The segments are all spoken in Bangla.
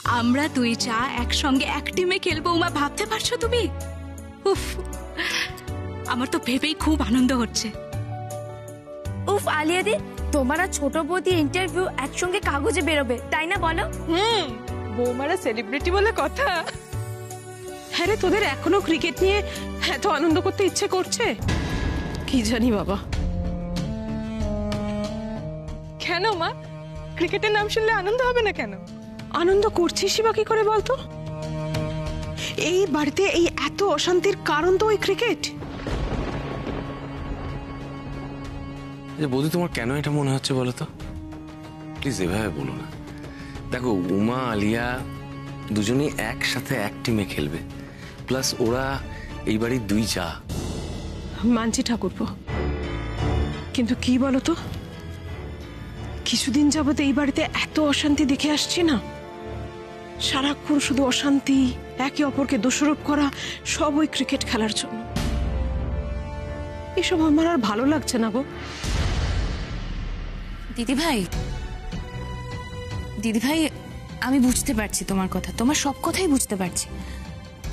আমরা দুই চা একসঙ্গে এক টিমে খেলবো উমা, ভাবতে পারছো তুমি? উফ, আমার তো ভেবেই খুব আনন্দ হচ্ছে। উফ আলিয়া দি, তোমার আর ছোট বৌদির ইন্টারভিউ একসঙ্গে কাগজে বেরোবে, তাই না বলো? বৌমারা সেলিব্রিটি বলে কথা। হ্যাঁ রে, তোদের এখনো ক্রিকেট নিয়ে এত আনন্দ করতে ইচ্ছে করছে? কি জানি বাবা। কেন মা, ক্রিকেটের নাম শুনলে আনন্দ হবে না কেন? আনন্দ করছিস বা কি করে বলতো? এই বাড়িতে এই এত অশান্তির কারণ তো ওই ক্রিকেট। বৌদি, তোমার কেন এটা মনে হচ্ছে বলো তো? প্লিজ এভাবে বলো না। দেখো, উমা আলিয়া দুজনেই একসাথে এক টিমে খেলবে, প্লাস ওরা এই বাড়ির দুই চা। মানছি ঠাকুরপো, কিন্তু কি বলতো, কিছুদিন যাবত এই বাড়িতে এত অশান্তি দেখে আসছি না, সারাক্ষণ শুধু অশান্তি, একে অপরকে দোষারোপ করা, সব ওই ক্রিকেট খেলার জন্য। এসব আমার আর ভালো লাগছে না গো। দিদিভাই, আমি বুঝতে পারছি তোমার কথা, তোমার সব কথাই বুঝতে পারছি,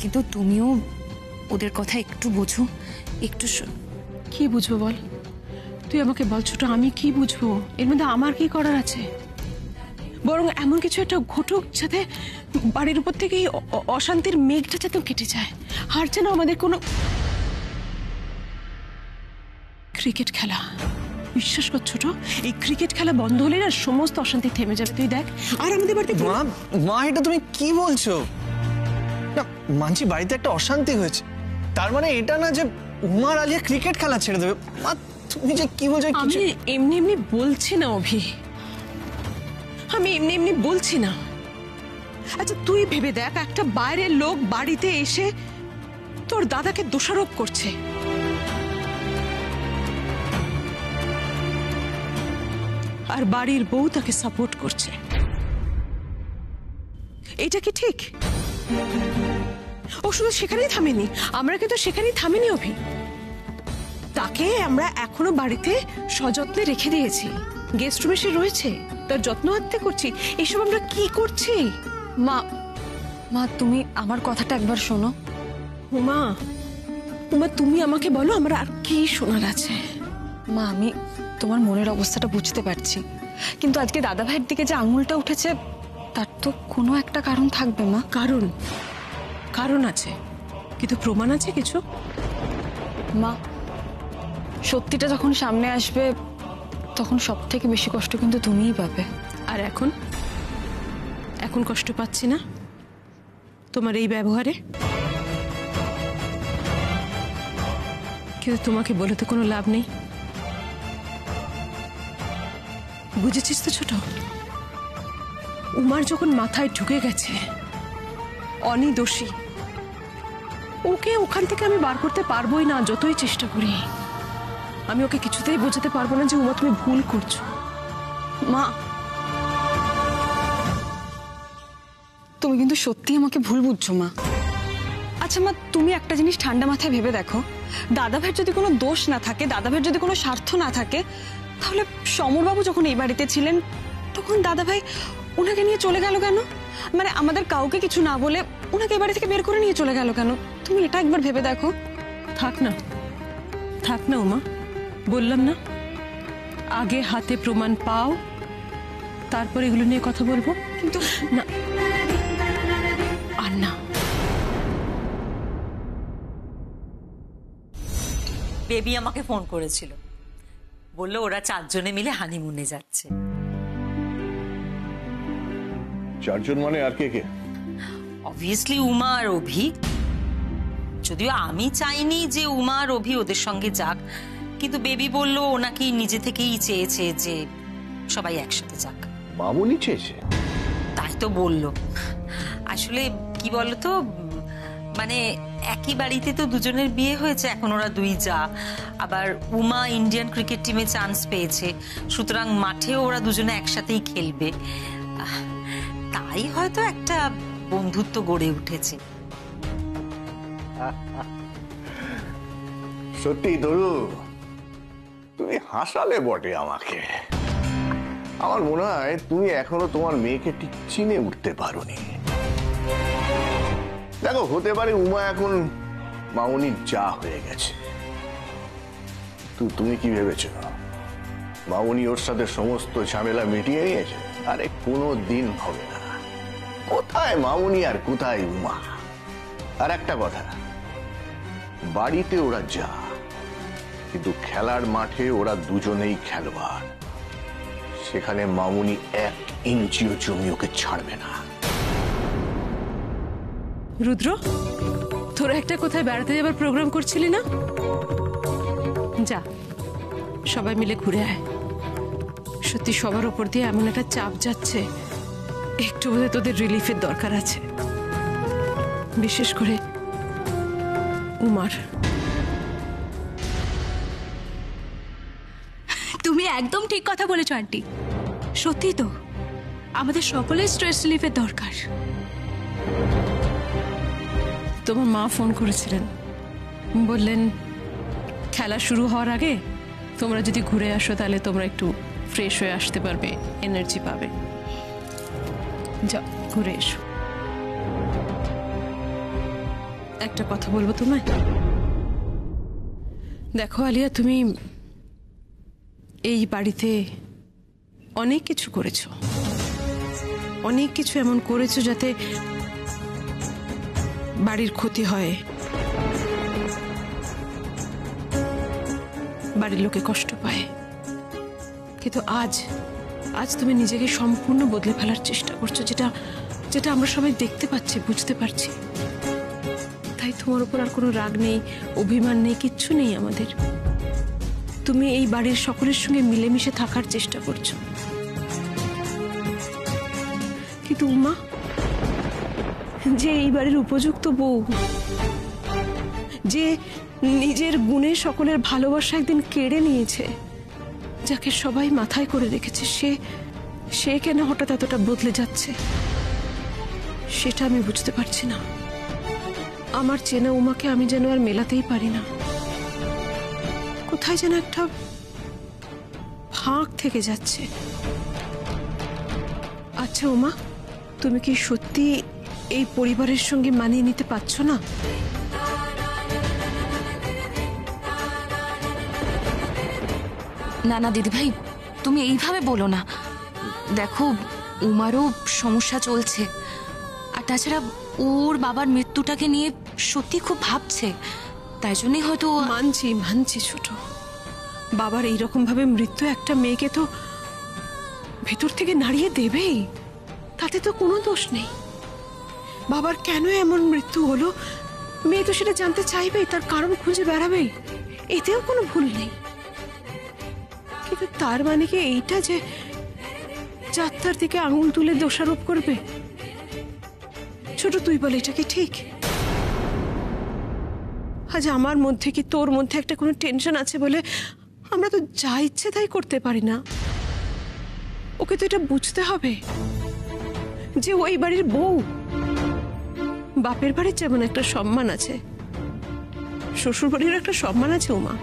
কিন্তু তুমিও ওদের কথা একটু বোঝো, একটু। কি বুঝবো বল? তুই আমাকে বল ছোট, আমি কি বুঝবো? এর মধ্যে আমার কি করার আছে? বরং এমন কিছু একটা ঘটুক যাতে বাড়ির উপর থেকে এই অশান্তির মেঘটা যাতে কেটে যায়, আর যেন আমাদের কোনো ক্রিকেট খেলা, বিশ্বাস কর ছোট, এই ক্রিকেট খেলা বন্ধ হলে না সমস্ত অশান্তি থেমে যাবে। তুই দেখ, আর আমাদের বাড়িতে মা, এটা তুমি কি বলছো? না মানছি বাড়িতে একটা অশান্তি হয়েছে, তার মানে এটা না যে উমার আলিয়া ক্রিকেট খেলা ছেড়ে দেবে। মা তুমি যে কি বলছো? আমি এমনি এমনি বলছি না অভি, আমি এমনি এমনি বলছি না। আচ্ছা তুই ভেবে দেখ, একটা বাইরের লোক বাড়িতে এসে তোর দাদাকে দোষারোপ করছে, আর বাড়ির বউ তাকে সাপোর্ট করছে। এটা কি ঠিক? ও শুধু সেখানেই থামেনি, আমরা কিন্তু সেখানেই থামেনি অভি। তাকে আমরা এখনো বাড়িতে সযত্নে রেখে দিয়েছি, গেস্ট রুমে সে রয়েছে, তার যত্ন আত্তে করছি। এসব আমরা কি করছি? মা তুমি আমার কথাটা একবার শোনো। উমা, তুমি আমাকে বলো, আমার আর কি শোনার আছে? মা, আমি তোমার মনের অবস্থাটা বুঝতে পারছি, কিন্তু আজকে দাদা ভাইয়ের দিকে যে আঙুলটা উঠেছে তার তো কোনো একটা কারণ থাকবে মা। কারণ আছে, কিন্তু প্রমাণ আছে কিছু? মা, সত্যিটা যখন সামনে আসবে তখন সব থেকে বেশি কষ্ট কিন্তু তুমিই পাবে। আর এখন কষ্ট পাচ্ছি না তোমার এই ব্যবহারে, কিন্তু তোমাকে বলে তো কোনো লাভ নেই। বুঝেছিস তো ছোট, উমার যখন মাথায় ঢুকে গেছে অনি দোষী, ওকে ওখান থেকে আমি বার করতে পারবোই না, যতই চেষ্টা করি। আমি ওকে কিছুতেই বোঝাতে পারবো না যে উমা তুমি ভুল করছো। মা, তুমি কিন্তু সত্যি আমাকে ভুল বুঝছো মা। আচ্ছা মা, তুমি একটা জিনিস ঠান্ডা মাথায় ভেবে দেখো, দাদা ভাইয়ের যদি কোনো দোষ না থাকে, দাদা ভাইয়ের যদি কোনো স্বার্থ না থাকে, তাহলে সমরবাবু যখন এই বাড়িতে ছিলেন তখন দাদা ভাই ওনাকে নিয়ে চলে গেল কেন? মানে আমাদের কাউকে কিছু না বলে ওনাকে এই বাড়ি থেকে বের করে নিয়ে চলে গেল কেন? তুমি এটা একবার ভেবে দেখো। থাক না উমা, বললাম না আগে হাতে প্রমাণ পাও, তারপর এগুলো নিয়ে কথা বলবো। কিন্তু না, আর না। বেবি আমাকে ফোন করেছিল, বললো ওরা 4 জনে মিলে হানিমুনে যাচ্ছে। 4 জন মানে আর কে কে? অবভিয়াসলি উমা আর অভি। যদিও আমি চাইনি যে উমা আর অভি ওদের সঙ্গে যাক, কিন্তু বেবি বললো ও নাকি নিজে থেকেই চেয়েছে যে সবাই একসাথে যাক। মামুনি চেয়েছে? তাই তো বললো। আসলে কি বলতো, মানে একই বাড়িতে তো দুজনের বিয়ে হয়েছে, এখন ওরা দুই যা, আবার উমা ইন্ডিয়ান ক্রিকেট টিমে চান্স পেয়েছে, সুতরাং মাঠেও ওরা দুজনে একসাথেই খেলবে, তাই হয়তো একটা বন্ধুত্ব গড়ে উঠেছে। সত্যি ধরু, তুমি হাসালে বটে আমাকে। আমার মনে হয় তুমি এখনো তোমার মেয়েকে ঠিক চিনে উঠতে পারোনি। দেখো, হতে পারে উমা এখন মামুনির যা হয়ে গেছে। তুমি কি ভেবেছ মামুনি ওর সাথে সমস্ত ঝামেলা মিটিয়ে নিয়েছে? আরে কোনো দিন হবে না। কোথায় মামুনি আর কোথায় উমা? আর একটা কথা, বাড়িতে ওরা যা, কিন্তু খেলার মাঠে ওরা দুজনেই খেলোয়াড়। সেখানে মামুনি 1 ইঞ্চিও জমি ওকে ছাড়বে না। রুদ্র, তোরা একটা কোথায় বেড়াতে যাবার প্রোগ্রাম করছিলি না? যা, সবাই মিলে ঘুরে আয়। সত্যি সবার উপর দিয়ে এমন একটা চাপ যাচ্ছে, একটু বোধহয় তোদের রিলিফের দরকার আছে, বিশেষ করে উমার। তুমি একদম ঠিক কথা বলেছো আন্টি। সত্যি তো, আমাদের সকলের স্ট্রেস রিলিফের দরকার। তোমার মা ফোন করেছিলেন, বললেন খেলা শুরু হওয়ার আগে তোমরা যদি ঘুরে আসো তাহলে তোমরা একটু ফ্রেশ হয়ে আসতে পারবে, এনার্জি পাবে। যাও, ঘুরে এসো। একটা কথা বলবো তোমায়। দেখো আলিয়া, তুমি এই বাড়িতে অনেক কিছু করেছো, অনেক কিছু এমন করেছো যাতে বাড়ির ক্ষতি হয়, বাড়ির লোকে কষ্ট পায়। কিন্তু আজ তুমি নিজেকে সম্পূর্ণ বদলে ফেলার চেষ্টা করছো, যেটা আমরা সবাই দেখতে পাচ্ছি, বুঝতে পারছি। তাই তোমার উপর আর কোনো রাগ নেই, অভিমান নেই, কিচ্ছু নেই আমাদের। তুমি এই বাড়ির সকলের সঙ্গে মিলেমিশে থাকার চেষ্টা করছো। কিন্তু উমা যে এই বাড়ির উপযুক্ত বউ, যে নিজের গুণে সকলের ভালোবাসা একদিন কেড়ে নিয়েছে, যাকে সবাই মাথায় করে রেখেছে, সে কেন হঠাৎ এতটা বদলে যাচ্ছে সেটা আমি বুঝতে পারছি না। আমার চেনা উমাকে আমি যেন আর মেলাতেই পারি না। কোথায় যেন একটা ফাঁক থেকে যাচ্ছে। আচ্ছা উমা, তুমি কি সত্যি এই পরিবারের সঙ্গে মানিয়ে নিতে পারছো না? না না দিদিভাই, তুমি এইভাবে বলো না। দেখো, উমারও সমস্যা চলছে, আর তাছাড়া ওর বাবার মৃত্যুটাকে নিয়ে সত্যি খুব ভাবছে, তাই জন্যই হয়তো। মানছি ছোট, বাবার এইরকম ভাবে মৃত্যু একটা মেয়েকে তো ভেতর থেকে নাড়িয়ে দেবেই, তাতে তো কোনো দোষ নেই। বাবার কেন এমন মৃত্যু হলো মেয়ে তো সেটা জানতে চাইবেই, তার কারণ খুঁজে বেড়াবেই, এতেও কোনো ভুল নেই। কিন্তু তার মানে কি এইটা যে যাত্রার দিকে আঙুল তুলে দোষারোপ করবে? ছোট, তুই বল, এটা কি ঠিক? আজ আমার মধ্যে কি তোর মধ্যে একটা কোনো টেনশন আছে বলে আমরা তো যা ইচ্ছে তাই করতে পারি না? ওকে তো এটা বুঝতে হবে যে ওই বাড়ির বউ। বাপের বাড়ির যেমন একটা সম্মান আছে, শ্বশুর বাড়ির একটা সম্মান আছে উমা,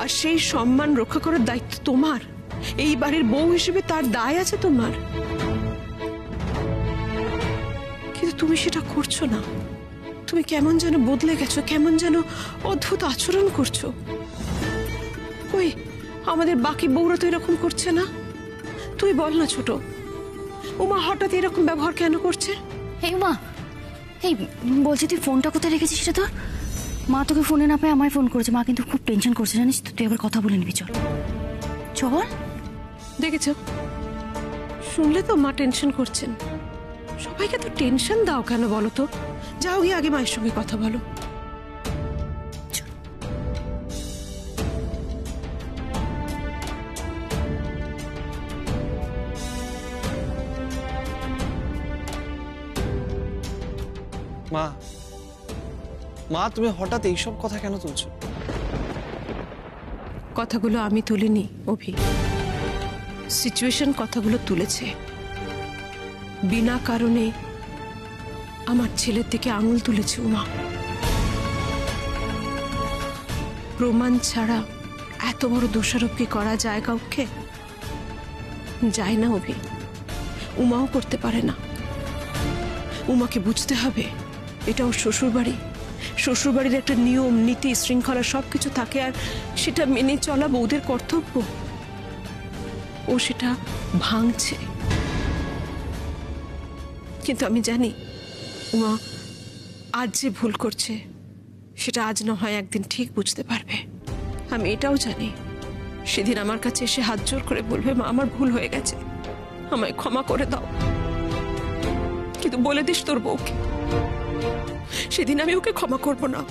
আর সেই সম্মান রক্ষা করার দায়িত্ব তোমার। এই বাড়ির বউ হিসেবে তার দায় আছে তোমার, কিন্তু তুমি সেটা করছো না। তুমি কেমন যেন বদলে গেছো, কেমন যেন অদ্ভুত আচরণ করছো। ওই আমাদের বাকি বউরা তো এরকম করছে না। তুই বল না ছোট, উমা হঠাৎ এরকম ব্যবহার কেন করছে? এই উমা, এই বলছি তুই ফোনটা কোথায় রেখেছিস সেটা তোর? মা তোকে ফোনে না পেয়ে আমায় ফোন করেছে। মা কিন্তু খুব টেনশন করছে, জানিস তো। তুই আবার কথা বলে নিবি, চল চল। দেখেছ, শুনলে তো মা টেনশন করছেন। সবাইকে তো টেনশন দাও কেন বলো তো? যাও গিয়ে আগে মায়ের সঙ্গে কথা বলো। মা, মা তুমি হঠাৎ এইসব কথা কেন তুলছো? কথাগুলো আমি তুলিনি অভি, সিচুয়েশন কথাগুলো তুলেছে। বিনা কারণে আমার ছেলের দিকে আঙুল তুলেছে উমা। প্রমাণ ছাড়া এত বড় দোষারোপ কি করা যায় কাউকে? যায় না অভি, উমাও করতে পারে না। উমাকে বুঝতে হবে এটা ওর শ্বশুরবাড়ি, শ্বশুরবাড়ির একটা নিয়ম নীতি শৃঙ্খলা সবকিছু থাকে, আর সেটা মেনে চলা বউদের কর্তব্য। ও সেটা ভাঙছে। কিন্তু আমি জানি উমা আজ যে ভুল করছে সেটা আজ না হয় একদিন ঠিক বুঝতে পারবে। আমি এটাও জানি সেদিন আমার কাছে এসে হাত জোর করে বলবে, মা আমার ভুল হয়ে গেছে, আমায় ক্ষমা করে দাও। কিন্তু বলে দিস তোর বউকে সেদিন আমি ওকে ক্ষমা করব না।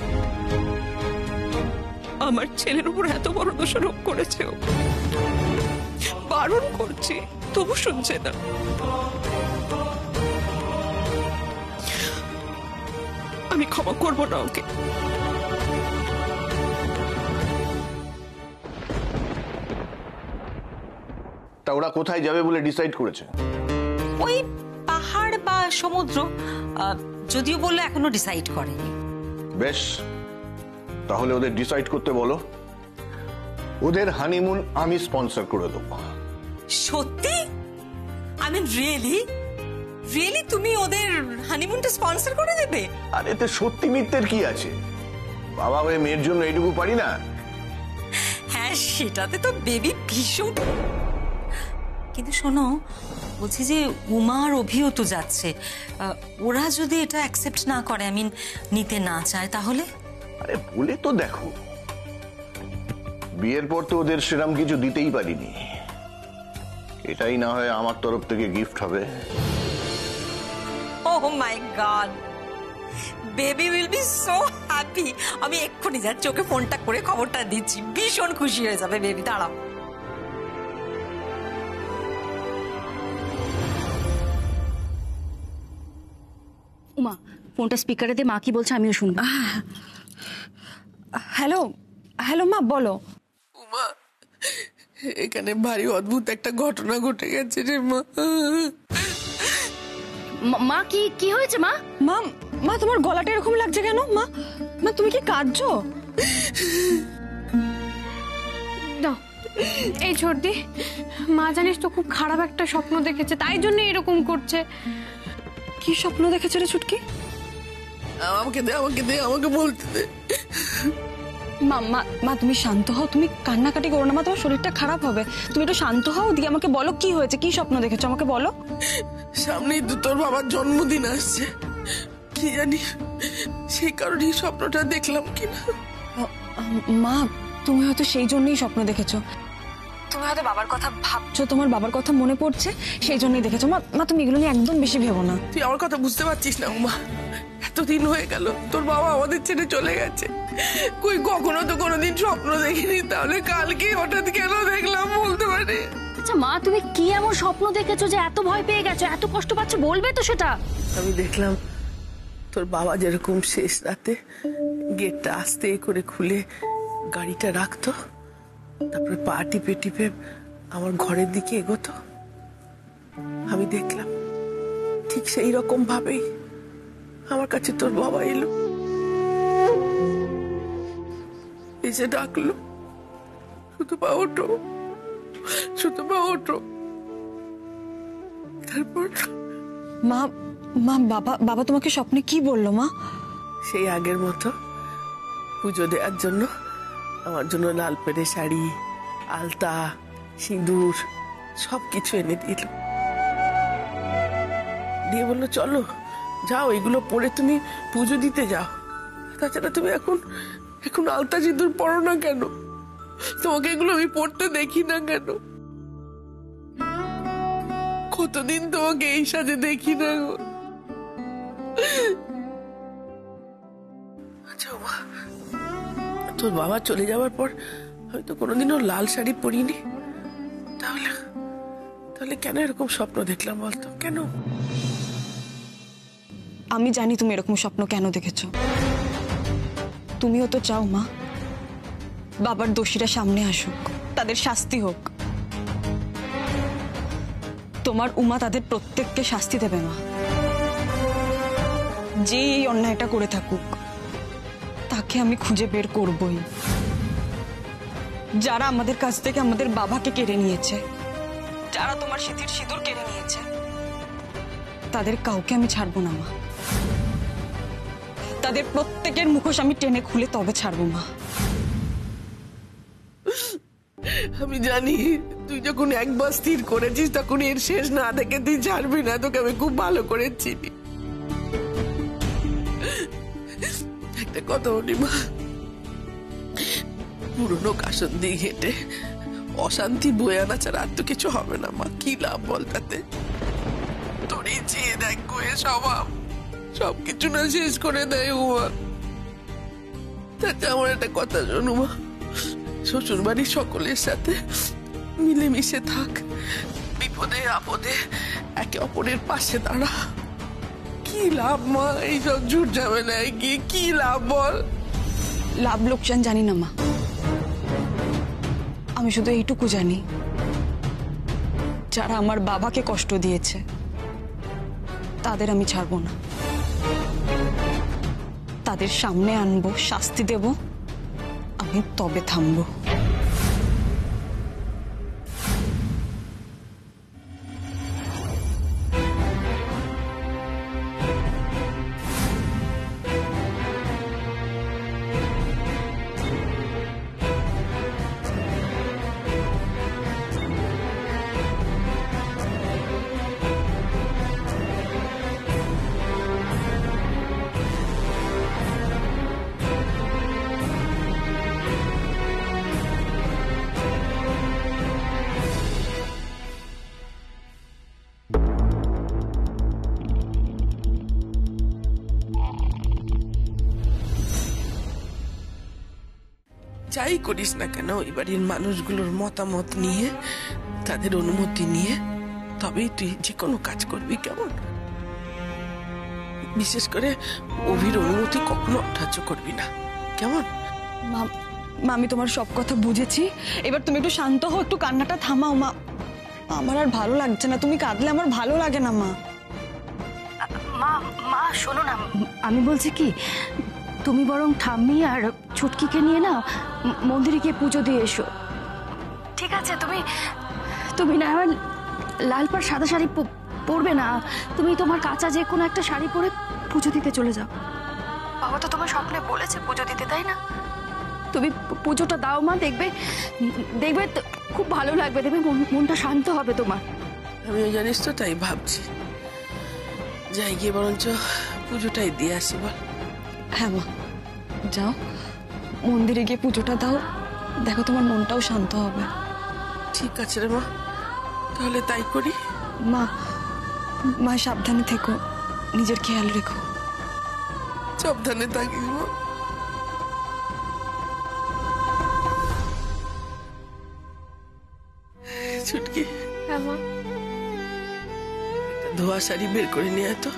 আমার ছেলের উপর এত বড় দোষারোপ করেছে, ও বারণ করছে তবু শুনছে না। আমি ক্ষমা করব না ওকে। তা ওরা কোথায় যাবে বলে ডিসাইড করেছে? ওই পাহাড় বা সমুদ্র, যদিও বললে এখনো ডিসাইড করেনি। বেশ, তাহলে ওদের ডিসাইড করতে বলো। ওদের হানিমুন আমি স্পন্সর করে দেবো। সত্যি? I mean really? রিয়েলি তুমি ওদের হানিমুনটা স্পন্সর করে দেবে? আর এতে সত্যি মিথ্যের কি আছে? বাবা হয়ে মেয়ের জন্য এইটুকু পারি না? হ্যাঁ, সেটাতে তো বেবি ভীষণ। কিন্তু শোনো, বলছি যে উমা আর অভিও তো যাচ্ছে, ওরা যদি এটা অ্যাকসেপ্ট না করে, আই মিন নিতে না চায়, তাহলে? আরে বলে তো দেখো, বিয়ের পর তো ওদের সেরম কিছু দিতেই পারিনি, এটাই না হয় আমার তরফ থেকে গিফট হবে। Oh my god, baby will be so happy. আমি এক্ষুনি যাচ্ছি, ওকে ফোনটা করে খবরটা দিচ্ছি, ভীষণ খুশি হয়ে যাবে বেবি। দাঁড়াও। উমা, ফোনটা স্পিকারে দে, মা কি বলছে আমিও শুনবো। হ্যালো হ্যালো মা, বলো। উমা, এখানে ভারী অদ্ভুত একটা ঘটনা ঘটে গেছে রে মা। মা কি কি হয়েছে মা? মা মা তোমার গলাটা এরকম লাগছে কেন? মা মা তুমি কি কাঁদছো? দাও এই ছোটদি, মা জানিস তো খুব খারাপ একটা স্বপ্ন দেখেছে, তাই জন্য এরকম করছে। কি স্বপ্ন দেখেছো রে ছুটকি? আমাকে দে, আমাকে দে, আমাকে বলতে দে। মা মা মা তুমি শান্ত হও, তুমি কান্নাকাটি করো না মা, তোমার শরীরটা খারাপ হবে। তুমি একটু শান্ত হও, দিয়ে আমাকে বলো কি হয়েছে, কি স্বপ্ন দেখেছো আমাকে বলো। সামনেই তো তোর বাবার জন্মদিন আসছে, কি জানি সেই কারণেই স্বপ্নটা দেখলাম কিনা। মা তুমি হয়তো সেই জন্যই স্বপ্ন দেখেছো, তুমি হয়তো বাবার কথা ভাবছো, তোমার বাবার কথা মনে পড়ছে, সেই জন্যই দেখেছো। মা মা তুমি এগুলো নিয়ে একদম বেশি ভেবো না। তুই আমার কথা বুঝতে পারছিস না উমা? এতদিন হয়ে গেল তোর বাবা আমাদের ছেড়ে চলে গেছে, কই কখনো তো কোনোদিন স্বপ্ন দেখিনি, তাহলে কালকে হঠাৎ কেন দেখলাম বলতে পারি? আচ্ছা মা, তুমি কি এমন স্বপ্ন দেখেছো যে এত ভয় পেয়ে গেছো, এত কষ্ট পাচ্ছ, বলবে তো সেটা। আমি দেখলাম তোর বাবা যেরকম শেষ রাতে গেটটা আস্তে করে খুলে গাড়িটা রাখতো, তারপরে পা টিপে টিপে আমার ঘরের দিকে এগোতো, আমি দেখলাম ঠিক সেই রকম ভাবেই আমার কাছে তোর বাবা এলো, এসে ডাকলো, শুধু পা ওঠো, শুধু পা ওঠো। তারপর মা মা বাবা বাবা তোমাকে স্বপ্নে কি বললো মা? সেই আগের মতো পুজো দেওয়ার জন্য আমার জন্য লাল পেড়ে শাড়ি, আলতা, সিঁদুর সবকিছু এনে দিল, দিয়ে বললো চলো যাও, এগুলো পরে তুমি পুজো দিতে যাও। তাছাড়া তুমি এখন এখন আলতা সিঁদুর পরো না কেন? তোমাকে এগুলো আমি পড়তে দেখি না কেন? কতদিন তোমাকে এই সাজে দেখি না গো। আচ্ছা বাবা, তোর বাবা চলে যাওয়ার পর আমি তো কোনোদিনও লাল শাড়ি পরিনি, তাহলে তাহলে কেন এরকম স্বপ্ন দেখলাম বলতো? কেন? আমি জানি তুমি এরকম স্বপ্ন কেন দেখেছো। তুমিও তো চাও মা বাবার দোষীরা সামনে আসুক, তাদের শাস্তি হোক। তোমার উমা তাদের প্রত্যেককে শাস্তি দেবে মা, যে এই অন্যায়টা করে থাকুক তাকে আমি খুঁজে বের করবই। যারা আমাদের কাছ থেকে আমাদের বাবাকে কেড়ে নিয়েছে, যারা তোমার স্মৃতির সিঁদুর কেড়ে নিয়েছে, তাদের কাউকে আমি ছাড়বো না মা। তাদের প্রত্যেকের মুখোশ আমি টেনে খুলে তবে ছাড়বো মা। আমি জানি তুই যখন একবার স্থির করেছিস তখন এর শেষ না দেখে তুই ছাড়বি না, তোকে আমি খুব ভালো করে চিনি। একটা কথা বলি মা, পুরনো কাসন দিয়ে হেঁটে অশান্তি বয়ে আনা ছাড়া আর তো কিছু হবে না মা। কি লাভ বল তাতে? তোর এই চেয়ে দেখ গোয়ে স্বভাব সবকিছু না শেষ করে দেয় উমা। তাতে আমার একটা কথা শোনো মা, শ্বশুর বাড়ির সকলের সাথে মিলেমিশে থাক, বিপদে আপদে একে অপরের পাশে দাঁড়া। কি লাভ মা এইসব ঝুট ঝামেলায় গিয়ে? কি লাভ বল? লাভ লোকসান জানি না মা, আমি শুধু এইটুকু জানি, যারা আমার বাবাকে কষ্ট দিয়েছে তাদের আমি ছাড়বো না। তাদের সামনে আনবো, শাস্তি দেব, আমি তবে থামবো। যাই করিস না কেন ওই বাড়ির মানুষগুলোর মতামত নিয়ে, তাদের অনুমতি নিয়ে তবেই তুই যে কোনো কাজ করবি, কেমন? বিশেষ করে অভির অনুমতি কখনো অগ্রাহ্য করবি না, কেমন? মা, আমি তোমার সব কথা বুঝেছি, এবার তুমি একটু শান্ত হও, একটু কান্নাটা থামাও মা। আমার আর ভালো লাগছে না, তুমি কাঁদলে আমার ভালো লাগে না মা। মা মা শোনো না, আমি বলছি কি, তুমি বরং ঠাম্মি আর ছুটকিকে নিয়ে না মন্দিরে গিয়ে পুজো দিয়ে এসো, ঠিক আছে? তুমি না হয় লাল পাড় সাদা শাড়ি পরবে না, তুমি তোমার কাঁচা যে কোনো একটা শাড়ি পরে পুজো দিতে চলে যাও। বাবা তো তোমার স্বপ্নে বলেছে পুজো দিতে, তাই না? তুমি পুজোটা দাও মা, দেখবে খুব ভালো লাগবে, দেখবে মনটা শান্ত হবে তোমার। আমিও জানিস তো তাই ভাবছি, যাই গিয়ে বরঞ্চ পুজোটাই দিয়ে আসি বল। হ্যাঁ মা, যাও মন্দিরে গিয়ে পুজোটা দাও, দেখো তোমার মনটাও শান্ত হবে। ঠিক আছে রে মা, তাহলে তাই করি। মা, মা সাবধানে থেকো, নিজের খেয়াল রেখো। সাবধানে থাকিস মা। ছুটকি, হ্যাঁ মা। ধোয়া শাড়ি বের করে নিয়ে তো,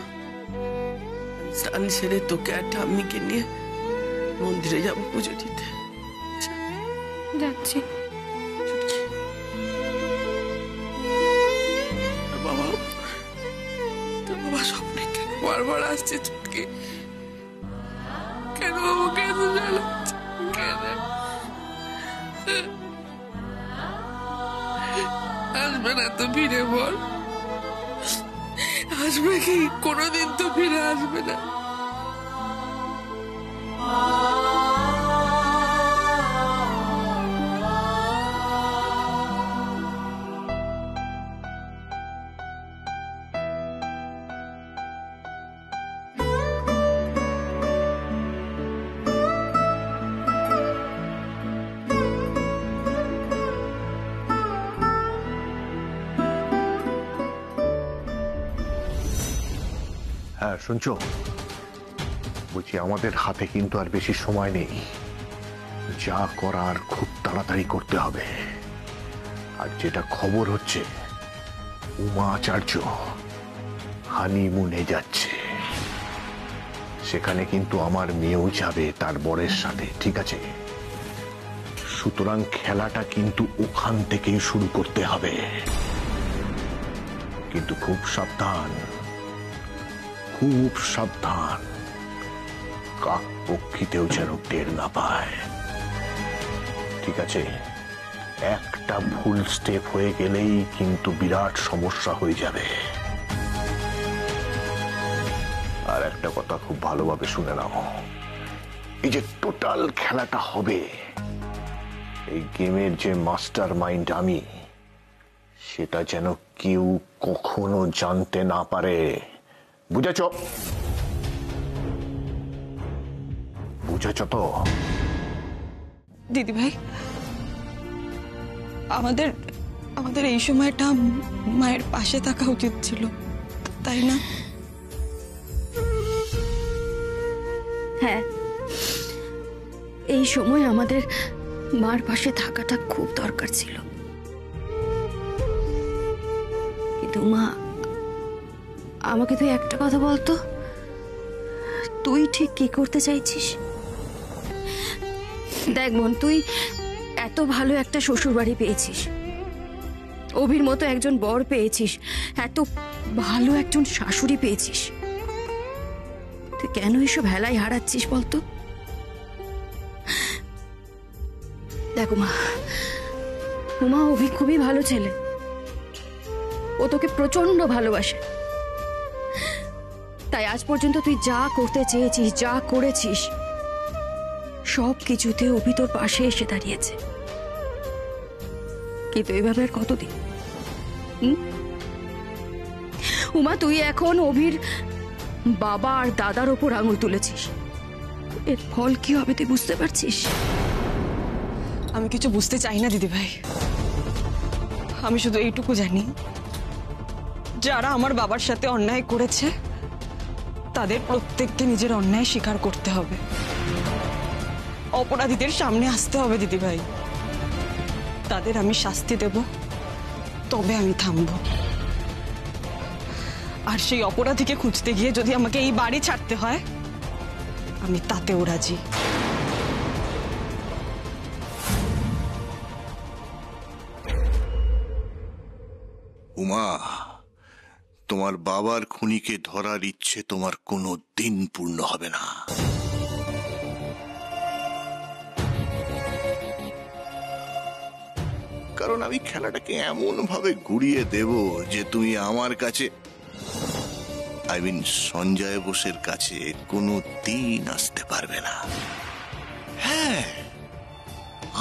স্নান সেরে তোকে আর ঠাম্মিকে নিয়ে মন্দিরে যাবো পুজো দিতে। যাচ্ছি। বাবা, তোর বাবা স্বপ্নে কেন বারবার আসছে? ছুটকি, কেন আমাকে এত জ্বালাচ্ছে? কেন আসবে না তো ফিরে? বল, আসবে কি? কোনোদিন তো ফিরে আসবে না। হ্যাঁ শুনছো, বলছি আমাদের হাতে কিন্তু আর বেশি সময় নেই, যা করার খুব তাড়াতাড়ি করতে হবে। আর যেটা খবর হচ্ছে, উমা আচার্য হানিমুনে যাচ্ছে, সেখানে কিন্তু আমার মেয়েও যাবে তার বরের সাথে, ঠিক আছে? সুতরাং খেলাটা কিন্তু ওখান থেকেই শুরু করতে হবে, কিন্তু খুব সাবধান, খুব সাবধান, কাক পক্ষীতেও যেন টের না পায়, ঠিক আছে? একটা ভুল স্টেপ হয়ে গেলেই কিন্তু বিরাট সমস্যা হয়ে যাবে। আর আর একটা কথা খুব ভালোভাবে শুনে নাও, এই যে টোটাল খেলাটা হবে, এই গেমের যে মাস্টার মাইন্ড আমি, সেটা যেন কেউ কখনো জানতে না পারে। বুঝেছ? বুঝেছ তো? দিদি ভাই, আমাদের আমাদের এই সময়টা মায়ের পাশে থাকা উচিত ছিল, তাই না? হ্যাঁ, এই সময় আমাদের মার পাশে থাকাটা খুব দরকার ছিল। কিন্তু মা, আমাকে তুই একটা কথা বলতো, তুই ঠিক কি করতে চাইছিস? দেখ বোন, তুই এত ভালো একটা শ্বশুর বাড়ি পেয়েছিস, অভির মতো একজন বর পেয়েছিস, এত ভালো একজন শাশুড়ি পেয়েছিস, তুই কেন এসব হেলায় হারাচ্ছিস বলতো? দেখো মা, উমা অভি খুবই ভালো ছেলে, ও তোকে প্রচন্ড ভালোবাসে। তাই আজ পর্যন্ত তুই যা করতে চেয়েছিস, যা করেছিস, সব কিছুতে অভি তোর পাশে এসে দাঁড়িয়েছে। কিন্তু এইভাবে আর কতদিন? উমা, তুই এখন অভির বাবা আর দাদার ওপর আঙুল তুলেছিস, এর ফল কি হবে তুই বুঝতে পারছিস? আমি কিছু বুঝতে চাই না দিদি ভাই, আমি শুধু এইটুকু জানি, যারা আমার বাবার সাথে অন্যায় করেছে তাদের প্রত্যেককে নিজের অন্যায় স্বীকার করতে হবে, অপরাধীদের সামনে আসতে হবে দিদি ভাই, তাদের আমি শাস্তি দেব, তবে আমি থামবো। আর সেই অপরাধীকে খুঁজতে গিয়ে যদি আমাকে এই বাড়ি ছাড়তে হয়, আমি তাতেও রাজি। উমা, তোমার বাবার খুনিকে ধরার ইচ্ছে তোমার কোনো দিন পূর্ণ হবে না। কারণ আমি খেলাটাকে এমন ভাবে ঘুরিয়ে দেব যে তুমি আমার কাছে, সঞ্জয় বোসের কাছে কোনো দিন আসতে পারবে না। হ্যাঁ,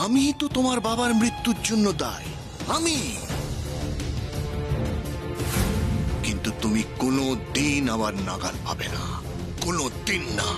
আমি তো তোমার বাবার মৃত্যুর জন্য দায়ী, আমি। কিন্তু তুমি কোনো দিন আমার নাগাল পাবে না, কোনো দিন না।